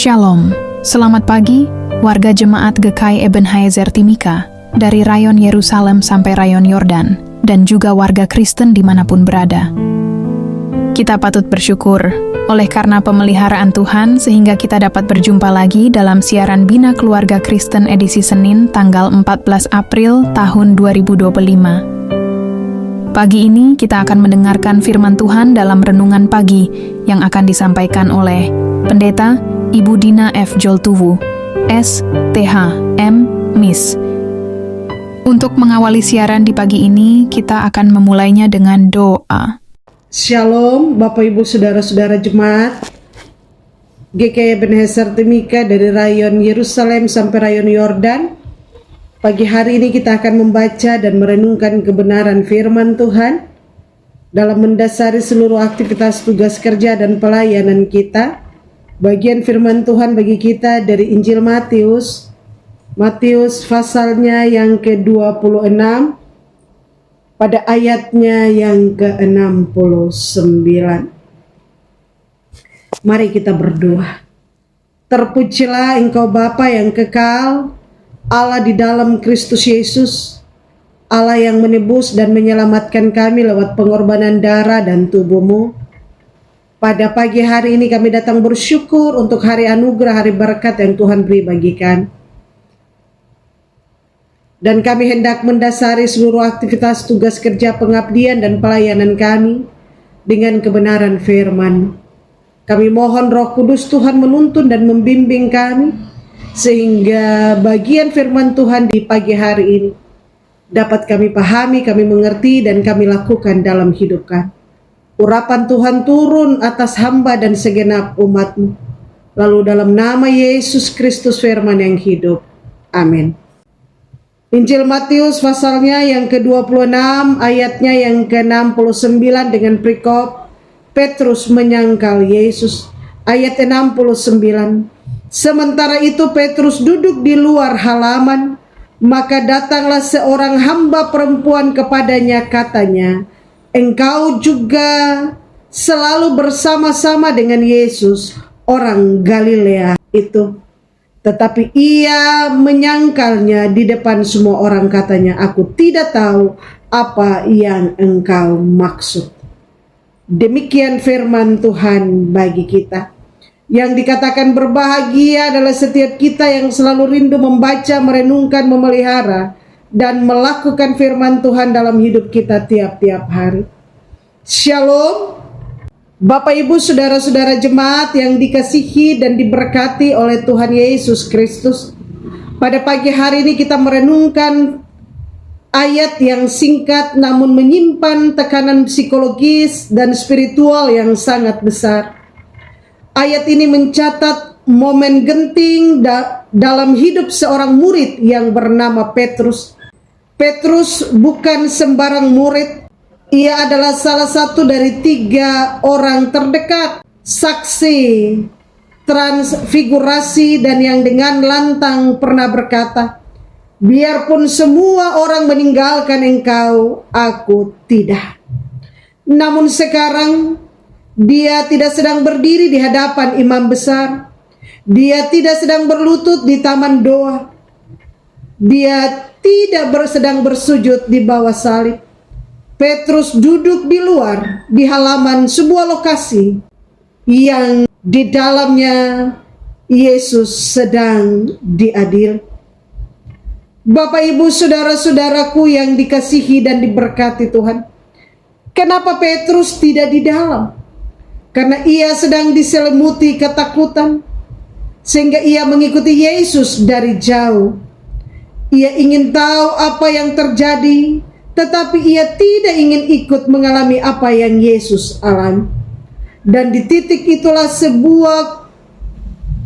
Shalom, selamat pagi warga jemaat GKI Ebenezer Timika dari rayon Yerusalem sampai rayon Yordan dan juga warga Kristen dimanapun berada. Kita patut bersyukur oleh karena pemeliharaan Tuhan sehingga kita dapat berjumpa lagi dalam siaran Bina Keluarga Kristen edisi Senin tanggal 14 April tahun 2025. Pagi ini kita akan mendengarkan firman Tuhan dalam renungan pagi yang akan disampaikan oleh Pendeta Ibu Dina F. Joltuwu, S.Th. M. Miss. Untuk mengawali siaran di pagi ini, kita akan memulainya dengan doa. Shalom Bapak Ibu Saudara-saudara jemaat GKI Ebenezer Timika dari rayon Yerusalem sampai rayon Yordan. Pagi hari ini kita akan membaca dan merenungkan kebenaran firman Tuhan dalam mendasari seluruh aktivitas tugas kerja dan pelayanan kita. Bagian firman Tuhan bagi kita dari Injil Matius pasalnya yang ke-26 pada ayatnya yang ke-69. Mari kita berdoa. Terpujilah Engkau Bapa yang kekal, Allah di dalam Kristus Yesus, Allah yang menebus dan menyelamatkan kami lewat pengorbanan darah dan tubuh-Mu. Pada pagi hari ini kami datang bersyukur untuk hari anugerah, hari berkat yang Tuhan beri bagikan. Dan kami hendak mendasari seluruh aktivitas tugas kerja pengabdian dan pelayanan kami dengan kebenaran firman. Kami mohon Roh Kudus Tuhan menuntun dan membimbing kami, sehingga bagian firman Tuhan di pagi hari ini dapat kami pahami, kami mengerti, dan kami lakukan dalam hidup kami. Urapan Tuhan turun atas hamba dan segenap umat-Mu. Lalu dalam nama Yesus Kristus firman yang hidup. Amin. Injil Matius pasalnya yang ke-26 ayatnya yang ke-69 dengan perikop Petrus menyangkal Yesus. Ayat 69. Sementara itu Petrus duduk di luar halaman, maka datanglah seorang hamba perempuan kepadanya, katanya, "Engkau juga selalu bersama-sama dengan Yesus, orang Galilea itu." Tetapi ia menyangkalnya di depan semua orang, katanya, "Aku tidak tahu apa yang engkau maksud." Demikian firman Tuhan bagi kita. Yang dikatakan berbahagia adalah setiap kita yang selalu rindu membaca, merenungkan, memelihara, dan melakukan firman Tuhan dalam hidup kita tiap-tiap hari. Shalom Bapak Ibu Saudara-saudara jemaat yang dikasihi dan diberkati oleh Tuhan Yesus Kristus. Pada pagi hari ini kita merenungkan ayat yang singkat namun menyimpan tekanan psikologis dan spiritual yang sangat besar. Ayat ini mencatat momen genting dalam hidup seorang murid yang bernama Petrus. Petrus bukan sembarang murid. Ia adalah salah satu dari 3 orang terdekat, saksi transfigurasi, dan yang dengan lantang pernah berkata, "Biarpun semua orang meninggalkan engkau, aku tidak." Namun sekarang dia tidak sedang berdiri di hadapan imam besar. Dia tidak sedang berlutut di taman doa. Dia tidak sedang bersujud di bawah salib. Petrus duduk di luar, di halaman sebuah lokasi yang di dalamnya Yesus sedang diadil. Bapak Ibu Saudara-saudaraku yang dikasihi dan diberkati Tuhan, kenapa Petrus tidak di dalam? Karena ia sedang diselimuti ketakutan, sehingga ia mengikuti Yesus dari jauh. Ia ingin tahu apa yang terjadi, tetapi ia tidak ingin ikut mengalami apa yang Yesus alami. Dan di titik itulah sebuah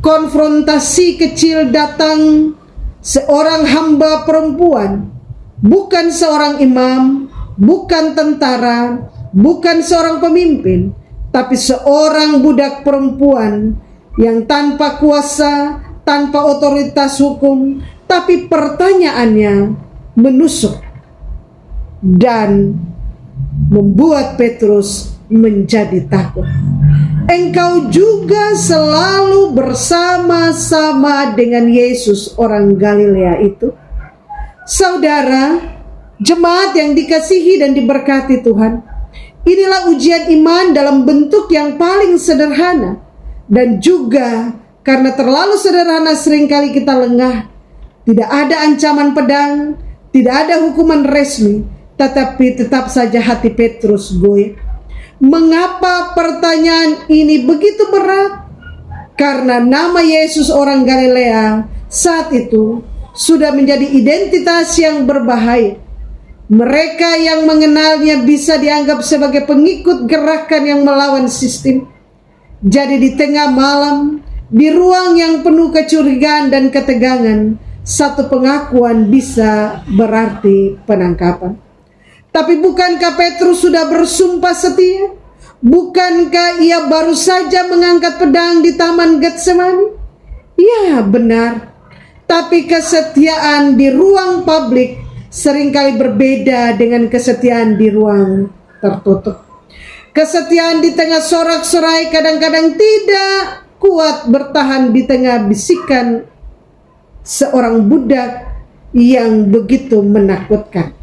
konfrontasi kecil datang. Seorang hamba perempuan, bukan seorang imam, bukan tentara, bukan seorang pemimpin, tapi seorang budak perempuan yang tanpa kuasa, tanpa otoritas hukum, tapi pertanyaannya menusuk dan membuat Petrus menjadi takut. engkau juga selalu bersama-sama dengan Yesus orang Galilea itu. Saudara, jemaat yang dikasihi dan diberkati Tuhan, inilah ujian iman dalam bentuk yang paling sederhana. Dan juga karena terlalu sederhana seringkali kita lengah. Tidak ada ancaman pedang, tidak ada hukuman resmi, tetapi tetap saja hati Petrus goyah. Mengapa pertanyaan ini begitu berat? Karena nama Yesus orang Galilea saat itu sudah menjadi identitas yang berbahaya. Mereka yang mengenalnya bisa dianggap sebagai pengikut gerakan yang melawan sistem. Jadi di tengah malam, di ruang yang penuh kecurigaan dan ketegangan, satu pengakuan bisa berarti penangkapan. Tapi bukankah Petrus sudah bersumpah setia? Bukankah ia baru saja mengangkat pedang di Taman Getsemani? Ya, benar. Tapi kesetiaan di ruang publik seringkali berbeda dengan kesetiaan di ruang tertutup. Kesetiaan di tengah sorak-sorai kadang-kadang tidak kuat bertahan di tengah bisikan seorang budak yang begitu menakutkan.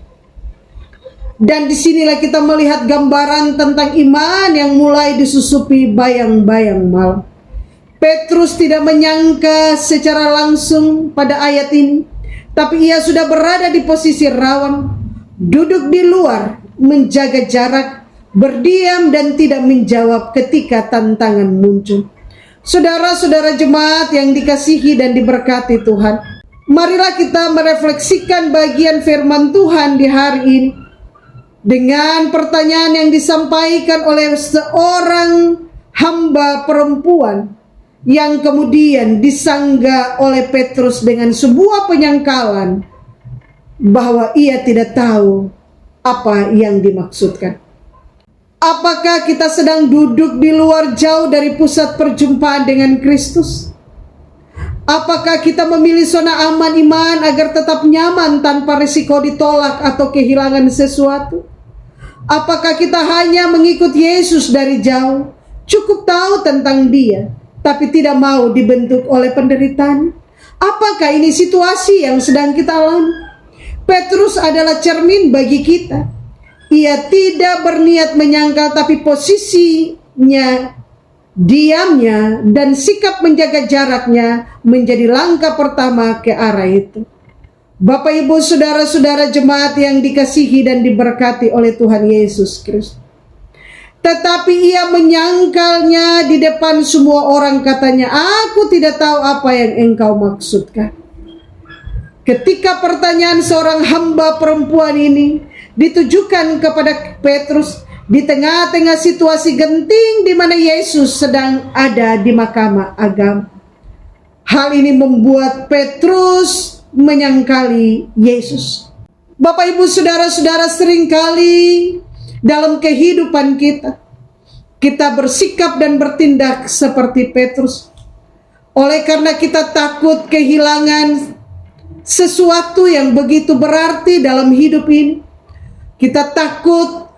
Dan disinilah kita melihat gambaran tentang iman yang mulai disusupi bayang-bayang malam. Petrus tidak menyangka secara langsung pada ayat ini, tapi ia sudah berada di posisi rawan, duduk di luar, menjaga jarak, berdiam dan tidak menjawab ketika tantangan muncul. Saudara-saudara jemaat yang dikasihi dan diberkati Tuhan, marilah kita merefleksikan bagian firman Tuhan di hari ini dengan pertanyaan yang disampaikan oleh seorang hamba perempuan yang kemudian disanggah oleh Petrus dengan sebuah penyangkalan bahwa ia tidak tahu apa yang dimaksudkan. Apakah kita sedang duduk di luar jauh dari pusat perjumpaan dengan Kristus? Apakah kita memilih zona aman iman agar tetap nyaman tanpa risiko ditolak atau kehilangan sesuatu? Apakah kita hanya mengikut Yesus dari jauh, cukup tahu tentang Dia, tapi tidak mau dibentuk oleh penderitaan? Apakah ini situasi yang sedang kita alami? Petrus adalah cermin bagi kita. Ia tidak berniat menyangkal, tapi posisinya, diamnya, dan sikap menjaga jaraknya menjadi langkah pertama ke arah itu. Bapak, Ibu, saudara-saudara jemaat yang dikasihi dan diberkati oleh Tuhan Yesus Kristus. Tetapi ia menyangkalnya di depan semua orang, katanya, "Aku tidak tahu apa yang engkau maksudkan." Ketika pertanyaan seorang hamba perempuan ini ditujukan kepada Petrus di tengah-tengah situasi genting di mana Yesus sedang ada di mahkamah agama, hal ini membuat Petrus menyangkali Yesus. Bapak, Ibu, saudara-saudara, seringkali dalam kehidupan kita bersikap dan bertindak seperti Petrus. Oleh karena kita takut kehilangan sesuatu yang begitu berarti dalam hidup ini, kita takut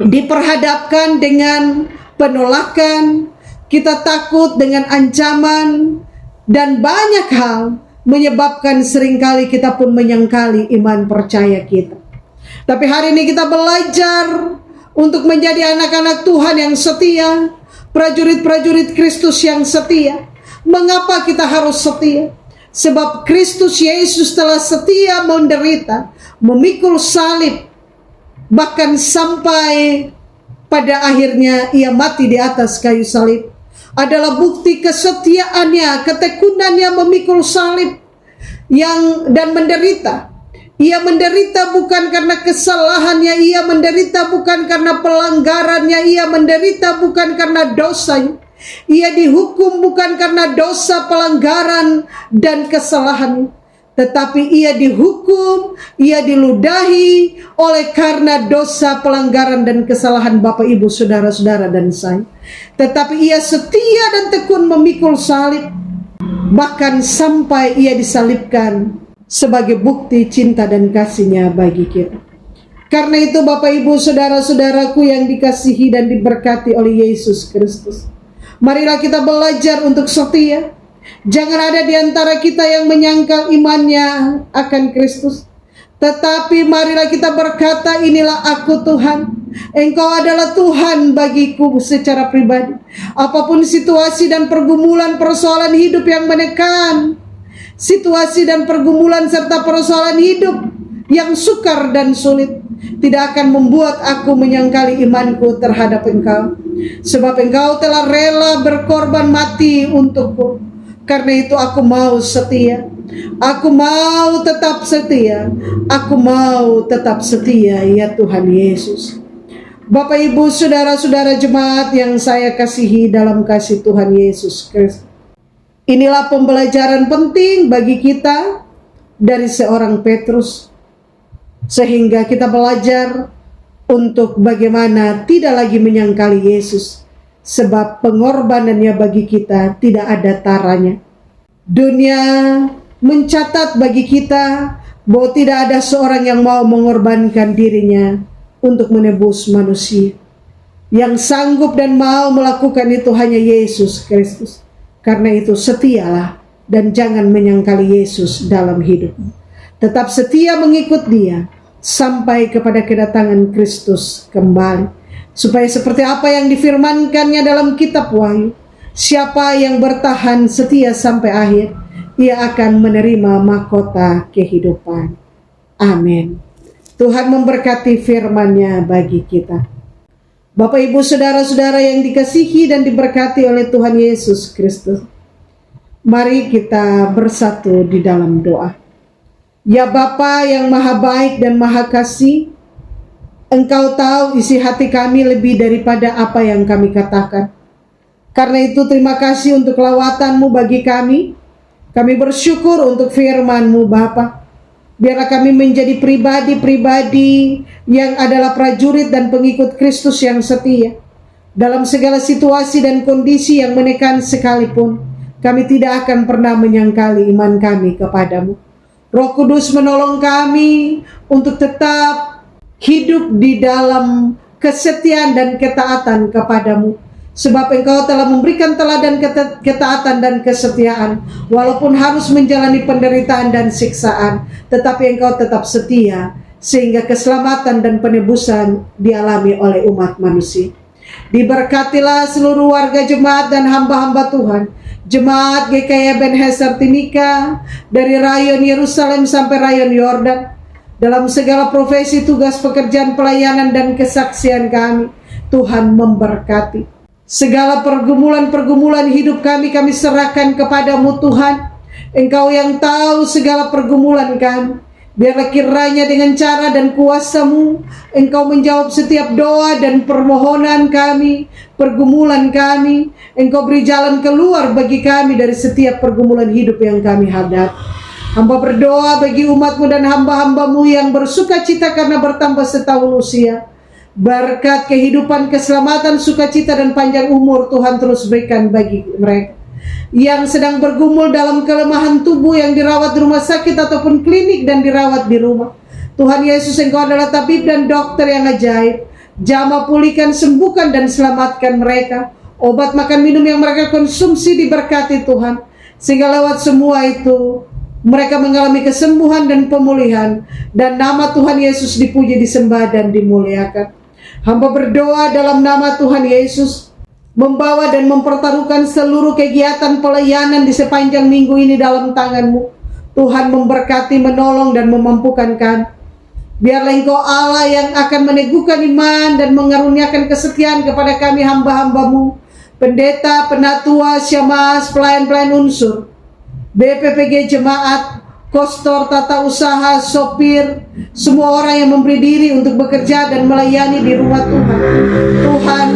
diperhadapkan dengan penolakan, kita takut dengan ancaman, dan banyak hal menyebabkan seringkali kita pun menyangkali iman percaya kita. Tapi hari ini kita belajar untuk menjadi anak-anak Tuhan yang setia, prajurit-prajurit Kristus yang setia. Mengapa kita harus setia? Sebab Kristus Yesus telah setia menderita, memikul salib, bahkan sampai pada akhirnya ia mati di atas kayu salib. Adalah bukti kesetiaannya, ketekunannya memikul salib dan menderita. Ia menderita bukan karena kesalahannya, ia menderita bukan karena pelanggarannya, ia menderita bukan karena dosanya. Ia dihukum bukan karena dosa, pelanggaran, dan kesalahan, tetapi ia dihukum, ia diludahi oleh karena dosa, pelanggaran, dan kesalahan Bapak, Ibu, saudara-saudara, dan saya. Tetapi ia setia dan tekun memikul salib, bahkan sampai ia disalibkan sebagai bukti cinta dan kasihnya bagi kita. Karena itu Bapak Ibu saudara-saudaraku yang dikasihi dan diberkati oleh Yesus Kristus, marilah kita belajar untuk setia. Jangan ada di antara kita yang menyangkal imannya akan Kristus, tetapi marilah kita berkata, inilah aku Tuhan, Engkau adalah Tuhan bagiku secara pribadi. Apapun situasi dan pergumulan persoalan hidup yang menekan, situasi dan pergumulan serta persoalan hidup yang sukar dan sulit, tidak akan membuat aku menyangkali imanku terhadap Engkau, sebab Engkau telah rela berkorban mati untukku. Karena itu aku mau setia, aku mau tetap setia, aku mau tetap setia ya Tuhan Yesus. Bapak Ibu saudara-saudara jemaat yang saya kasihi dalam kasih Tuhan Yesus Kristus, inilah pembelajaran penting bagi kita dari seorang Petrus, sehingga kita belajar untuk bagaimana tidak lagi menyangkali Yesus, sebab pengorbanannya bagi kita tidak ada taranya. Dunia mencatat bagi kita bahwa tidak ada seorang yang mau mengorbankan dirinya untuk menebus manusia. Yang sanggup dan mau melakukan itu hanya Yesus Kristus. Karena itu setialah dan jangan menyangkali Yesus dalam hidupmu. Tetap setia mengikut Dia sampai kepada kedatangan Kristus kembali, supaya seperti apa yang difirmankannya dalam kitab Wahyu, siapa yang bertahan setia sampai akhir, ia akan menerima mahkota kehidupan. Amin. Tuhan memberkati firman-Nya bagi kita. Bapak Ibu saudara-saudara yang dikasihi dan diberkati oleh Tuhan Yesus Kristus, mari kita bersatu di dalam doa. Ya Bapa yang maha baik dan maha kasih, Engkau tahu isi hati kami lebih daripada apa yang kami katakan. Karena itu terima kasih untuk lawatan-Mu bagi kami. Kami bersyukur untuk firman-Mu Bapa. Biarlah kami menjadi pribadi-pribadi yang adalah prajurit dan pengikut Kristus yang setia. Dalam segala situasi dan kondisi yang menekan sekalipun, kami tidak akan pernah menyangkali iman kami kepadamu. Roh Kudus menolong kami untuk tetap hidup di dalam kesetiaan dan ketaatan kepadamu. Sebab Engkau telah memberikan teladan ketaatan dan kesetiaan. Walaupun harus menjalani penderitaan dan siksaan, tetapi Engkau tetap setia, sehingga keselamatan dan penebusan dialami oleh umat manusia. Diberkatilah seluruh warga jemaat dan hamba-hamba Tuhan, Jemaat GKI Ebenezer Timika, dari rayon Yerusalem sampai rayon Yordan, dalam segala profesi, tugas, pekerjaan, pelayanan, dan kesaksian kami, Tuhan memberkati. Segala pergumulan-pergumulan hidup kami serahkan kepadamu Tuhan. Engkau yang tahu segala pergumulan kami. Biarlah kiranya dengan cara dan kuasa-Mu, Engkau menjawab setiap doa dan permohonan kami, pergumulan kami. Engkau beri jalan keluar bagi kami dari setiap pergumulan hidup yang kami hadapi. Hamba berdoa bagi umat-Mu dan hamba-hamba-Mu yang bersuka cita karena bertambah setahun usia. Berkat kehidupan, keselamatan, sukacita, dan panjang umur Tuhan terus berikan bagi mereka. Yang sedang bergumul dalam kelemahan tubuh, yang dirawat di rumah sakit ataupun klinik dan dirawat di rumah, Tuhan Yesus, Engkau adalah tabib dan dokter yang ajaib. Jamah, pulihkan, sembuhkan, dan selamatkan mereka. Obat, makan, minum yang mereka konsumsi diberkati Tuhan, sehingga lewat semua itu mereka mengalami kesembuhan dan pemulihan, dan nama Tuhan Yesus dipuji, disembah, dan dimuliakan. Hamba berdoa dalam nama Tuhan Yesus, membawa dan mempertaruhkan seluruh kegiatan pelayanan di sepanjang minggu ini dalam tangan-Mu. Tuhan memberkati, menolong, dan memampukan kami. Biarlah Engkau Allah yang akan meneguhkan iman dan mengaruniakan kesetiaan kepada kami hamba-hamba-Mu, pendeta, penatua, syemasi, pelayan-pelayan unsur, BPPG Jemaat, kostor, tata usaha, sopir, semua orang yang memberi diri untuk bekerja dan melayani di rumah Tuhan. Tuhan,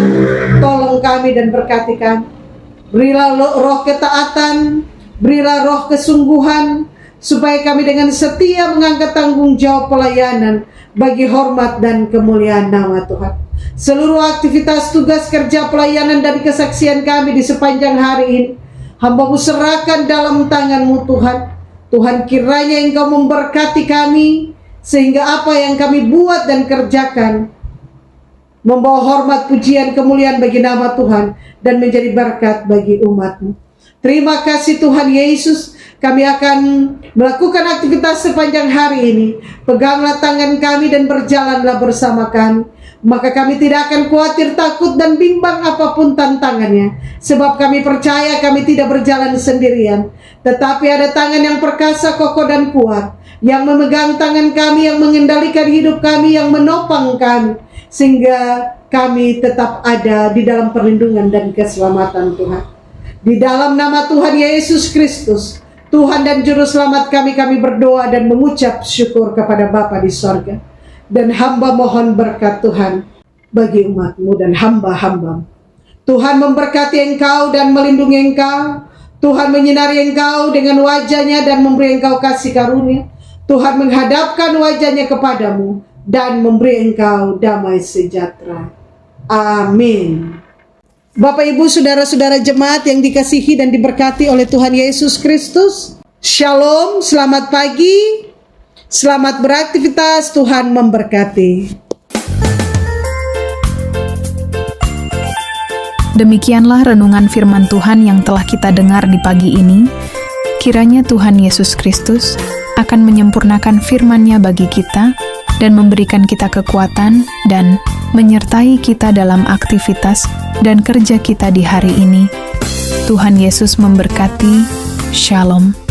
tolong kami dan berkati kami. Berilah roh ketaatan, berilah roh kesungguhan, supaya kami dengan setia mengangkat tanggung jawab pelayanan bagi hormat dan kemuliaan nama Tuhan. Seluruh aktivitas, tugas, kerja, pelayanan, dan kesaksian kami di sepanjang hari ini, hamba-Mu serahkan dalam tangan-Mu Tuhan. Tuhan, kiranya Engkau memberkati kami sehingga apa yang kami buat dan kerjakan membawa hormat, pujian, kemuliaan bagi nama Tuhan dan menjadi berkat bagi umat-Mu. Terima kasih Tuhan Yesus, kami akan melakukan aktivitas sepanjang hari ini. Peganglah tangan kami dan berjalanlah bersama kami. Maka kami tidak akan khawatir, takut, dan bimbang apapun tantangannya. Sebab kami percaya kami tidak berjalan sendirian, tetapi ada tangan yang perkasa, kokoh, dan kuat yang memegang tangan kami, yang mengendalikan hidup kami, yang menopang kami, sehingga kami tetap ada di dalam perlindungan dan keselamatan Tuhan. Di dalam nama Tuhan Yesus Kristus, Tuhan dan Juru Selamat kami berdoa dan mengucap syukur kepada Bapa di sorga. Dan hamba mohon berkat Tuhan bagi umat-Mu dan hamba-hamba-Mu. Tuhan memberkati engkau dan melindungi engkau. Tuhan menyinari engkau dengan wajah-Nya dan memberi engkau kasih karunia. Tuhan menghadapkan wajah-Nya kepadamu dan memberi engkau damai sejahtera. Amin. Bapak, Ibu, saudara-saudara jemaat yang dikasihi dan diberkati oleh Tuhan Yesus Kristus, Shalom, selamat pagi, selamat beraktivitas, Tuhan memberkati. Demikianlah renungan firman Tuhan yang telah kita dengar di pagi ini. Kiranya Tuhan Yesus Kristus akan menyempurnakan firman-Nya bagi kita dan memberikan kita kekuatan dan menyertai kita dalam aktivitas dan kerja kita di hari ini. Tuhan Yesus memberkati. Shalom.